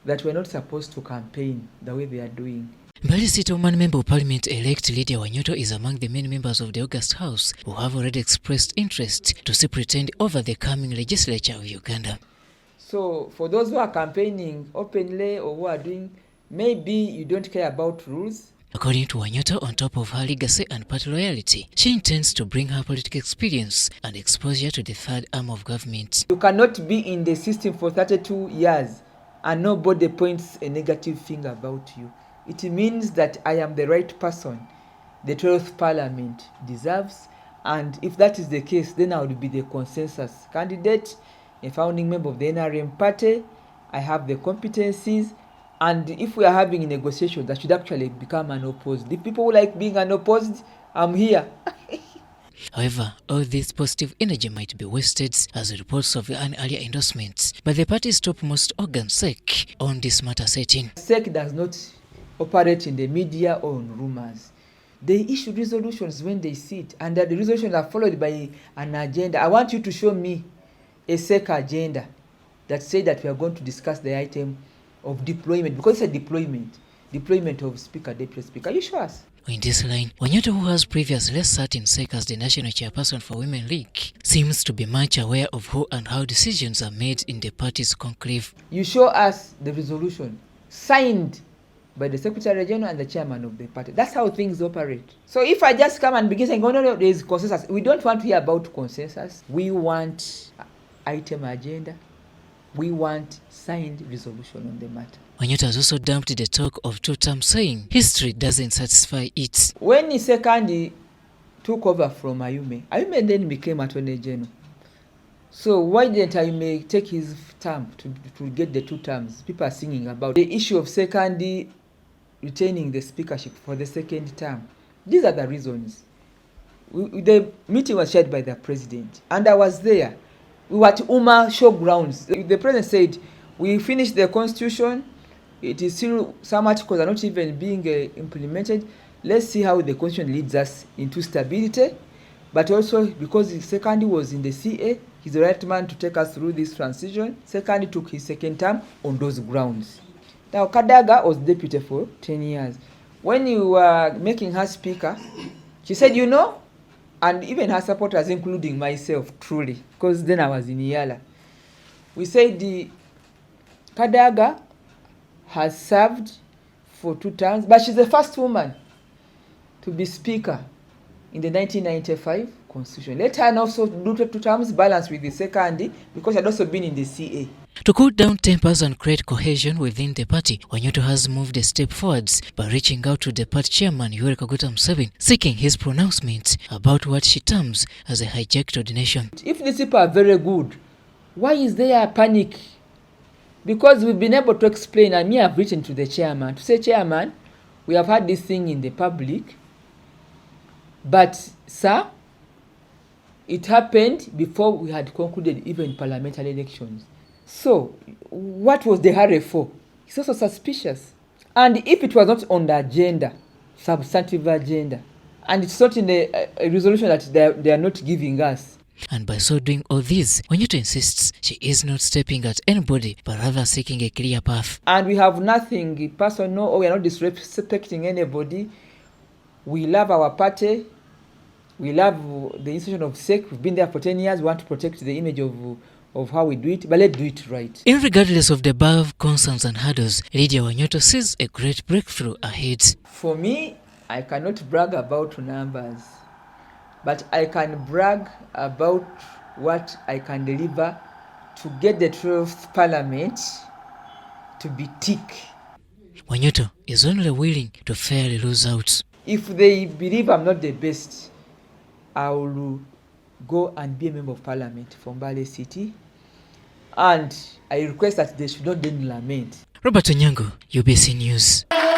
that we're not supposed to campaign the way they are doing. Mbale City Woman Member of Parliament-elect Lydia Wanyoto is among the many members of the August House who have already expressed interest to superintend over the coming legislature of Uganda. So for those who are campaigning openly or who are doing, maybe you don't care about rules. According to Wanyoto, on top of her legacy and party loyalty, she intends to bring her political experience and exposure to the third arm of government. You cannot be in the system for 32 years and nobody points a negative thing about you. It means that I am the right person the 12th Parliament deserves, and if that is the case, then I would be the consensus candidate, a founding member of the NRM party. I have the competencies, and if we are having negotiations, I should actually become unopposed. If people like being unopposed, I'm here. However, all this positive energy might be wasted as reports of an earlier endorsement by the party's topmost organ, CEC, on this matter setting. CEC does not operate in the media or on rumors. They issue resolutions when they sit, and the resolutions are followed by an agenda. I want you to show me a CEC agenda that says that we are going to discuss the item of deployment, because it's a deployment of Speaker, Deputy Speaker. You show us. In this line, Wanyoto, who has previously sat in CEC as the national chairperson for Women League, seems to be much aware of who and how decisions are made in the party's conclave. You show us the resolution signed by the Secretary General and the chairman of the party. That's how things operate. So if I just come and begin saying, oh, no, there is consensus. We don't want to hear about consensus. We want item agenda. We want signed resolution on the matter. Wanyoto has also dumped the talk of two terms, saying history doesn't satisfy it. When the second took over from Ayume then became Attorney General. So why didn't Ayume take his term to get the two terms? People are singing about the issue of second retaining the speakership for the second term. These are the reasons. The meeting was chaired by the president, and I was there. We were at Uma showgrounds. The president said, we finished the constitution. It is still some articles are not even being implemented. Let's see how the constitution leads us into stability. But also, because the second was in the CA, he's the right man to take us through this transition. Second took his second term on those grounds. Now, Kadaga was deputy for 10 years. When you were making her speaker, she said, you know, and even her supporters, including myself, truly, because then I was in Yala, we said the Kadaga has served for 2 terms, but she's the first woman to be speaker in the 1995 constitution. Let her also do 2 terms, balanced with the second, because she had also been in the CA. To cool down tempers and create cohesion within the party, Wanyoto has moved a step forwards by reaching out to the party chairman Yoweri Kaguta Museveni, seeking his pronouncement about what she terms as a hijacked ordination. If these people are very good, why is there a panic? Because we've been able to explain, and me have written to the chairman to say, Chairman, we have had this thing in the public, but sir, it happened before we had concluded even parliamentary elections. So, what was the hurry for? It's also suspicious. And if it was not on the agenda, substantive agenda, and it's not in the resolution that they are not giving us. And by so doing all this, Wanyoto insists she is not stepping at anybody, but rather seeking a clear path. And we have nothing personal, or we are not disrespecting anybody. We love our party. We love the institution of CEC. We've been there for 10 years. We want to protect the image of how we do it, but let's do it right. Irregardless of the above concerns and hurdles, Lydia Wanyoto sees a great breakthrough ahead. For me, I cannot brag about numbers, but I can brag about what I can deliver to get the 12th Parliament to be tick. Wanyoto is only willing to fairly lose out. If they believe I'm not the best, I will go and be a member of Parliament from Mbale City. And I request that they should not then lament. Robert Onyango, UBC News.